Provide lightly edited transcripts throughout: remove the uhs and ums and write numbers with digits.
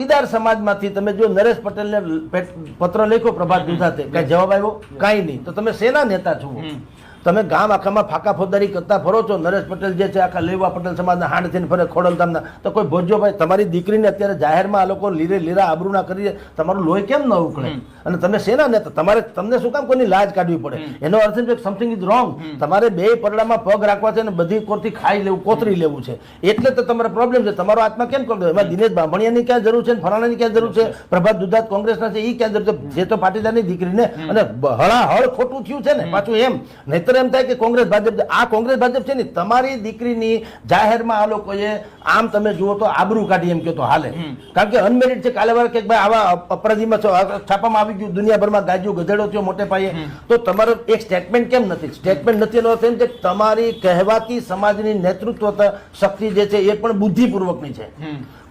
પાટીદાર સમાજમાંથી તમે જો નરેશ પટેલને પત્ર લખ્યો પ્રભાત દુધાતે કઈ જવાબ આવ્યો? કાંઈ નહીં. તો તમે શેના નેતા છો? તમે ગામ આખામાં ફાકા ફોદારી કરતા ફરો છો. નરેશ પટેલ જે છે આખા લેવા પટેલ સમાજના હાંડ થઈને ફરે ખોડલધામના. તો કોઈ ભોજ્યોભાઈ તમારી દીકરીને અત્યારે જાહેરમાં આ લોકો લીરા આબરૂના કરી તમારું લોહી કેમ ન ઉકળે? અને તમે શેના નેતા? તમને શું કામ કોઈની લાજ કાઢવી પડે? એનો અર્થ છે સમથિંગ ઇઝ રોંગ. તમારે બે પડડામાં પગ રાખવા છે અને બધી કોરથી ખાઈ લેવું, કોતરી લેવું છે. એટલે તો તમારો પ્રોબ્લેમ છે. તમારો આત્મા કેમ કરતો? એમાં દિનેશ બાંભણિયાની ક્યાં જરૂર છે, ફલાણાની ક્યાં જરૂર છે, પ્રભાત દુધાત કોંગ્રેસના છે એ ક્યાં જરૂર છે? જે તો પાટીદારની દીકરીને અને હળાહળ ખોટું થયું છે ને પાછું એમ. નહીતર એમ થાય કે કોંગ્રેસ ભાજપ, આ કોંગ્રેસ ભાજપ છે ને તમારી દીકરીની જાહેરમાં આ લોકોએ આમ તમે જુઓ તો આબરૂ કાઢી એમ કહો તો હાલે. કારણ કે અનમેરિડ છે. કાલે વાર કે ભાઈ આવા અપરાધીમાં છાપામાં આવી ગયું, દુનિયાભરમાં ગાજ્યું, ગધેડો થયો મોટે પાયે. તો તમારો એક સ્ટેટમેન્ટ કેમ નથી? સ્ટેટમેન્ટ નથી એનો અર્થ એમ કે તમારી કહેવાતી સમાજની નેતૃત્વ શક્તિ જે છે એ પણ બુદ્ધિપૂર્વકની છે.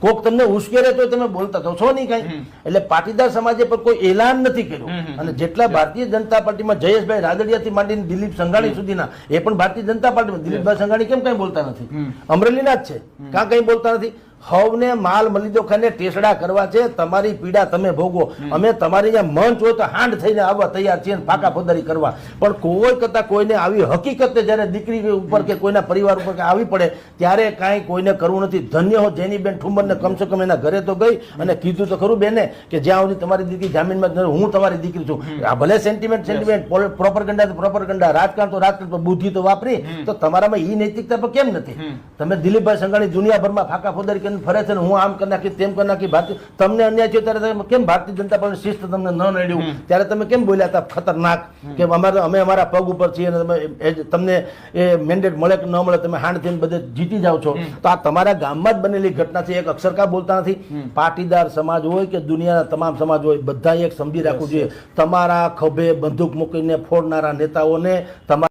કોક તમને ઉશ્કેરે તો તમે બોલતા તો છો નહીં કઈ. એટલે પાટીદાર સમાજે પર કોઈ એલાન નથી કર્યું. અને જેટલા ભારતીય જનતા પાર્ટીમાં જયેશભાઈ રાદડિયાથી માંડીને દિલીપ સંઘાણી સુધીના એ પણ ભારતીય જનતા પાર્ટીમાં દિલીપભાઈ સંઘાણી કેમ કઈ બોલતા નથી? અમરેલીના જ છે. કાં કઈ બોલતા નથી? હવને માલ મલિદો ખાને ટેસડા કરવા છે. તમારી પીડા તમે ભોગવો. અમે તમારી જ્યાં મંચ હોય તો હાંડ થઈને આવવા તૈયાર છીએ ફાકા ફોદારી કરવા. પણ કોઈ કરતા કોઈને આવી હકીકતે જયારે દીકરી ઉપર કે કોઈના પરિવાર ઉપર કે આવી પડે ત્યારે કાંઈ કોઈને કરવું નથી. ધન્ય હો જેનીબેન ઠુંબરને કમસે કમ એના ઘરે તો ગઈ અને કીધું તો ખરું બેને કે જ્યાં સુધી તમારી દીકરી જામીનમાં જ હું તમારી દીકરી છું. આ ભલે સેન્ટિમેન્ટ પ્રોપરગંડા રાજકારણ તો રાજકારણ, બુદ્ધિ તો વાપરી. તો તમારામાં ઈ નૈતિકતા પર કેમ નથી? તમે દિલીપભાઈ સંઘાણી દુનિયાભરમાં ફાકા ફોદારી ફરે છે ને હું આમ કરી નાખી તેમ કરી નાખી. ભારતીય તમને અન્યાય થયો ત્યારે તમે કેમ ભારતીય જનતા પાર્ટી શિસ્ત તમને ન નડ્યું? ત્યારે તમે કેમ બોલ્યા હતા ખતરનાક કે અમે અમારા પગ ઉપર છીએ અને તમને એ મેન્ડેટ મળે કે ન મળે તમે હાંડ થઈને બધે જીતી જાઓ છો. તો આ તમારા ગામમાં જ બનેલી ઘટના છે. એક અક્ષર કા બોલતા નથી. પાટીદાર સમાજ હોય કે દુનિયાના તમામ સમાજ હોય બધા એક સમજી રાખવું જોઈએ. તમારા ખભે બંદૂક મૂકીને ફોડનારા નેતાઓને તમારા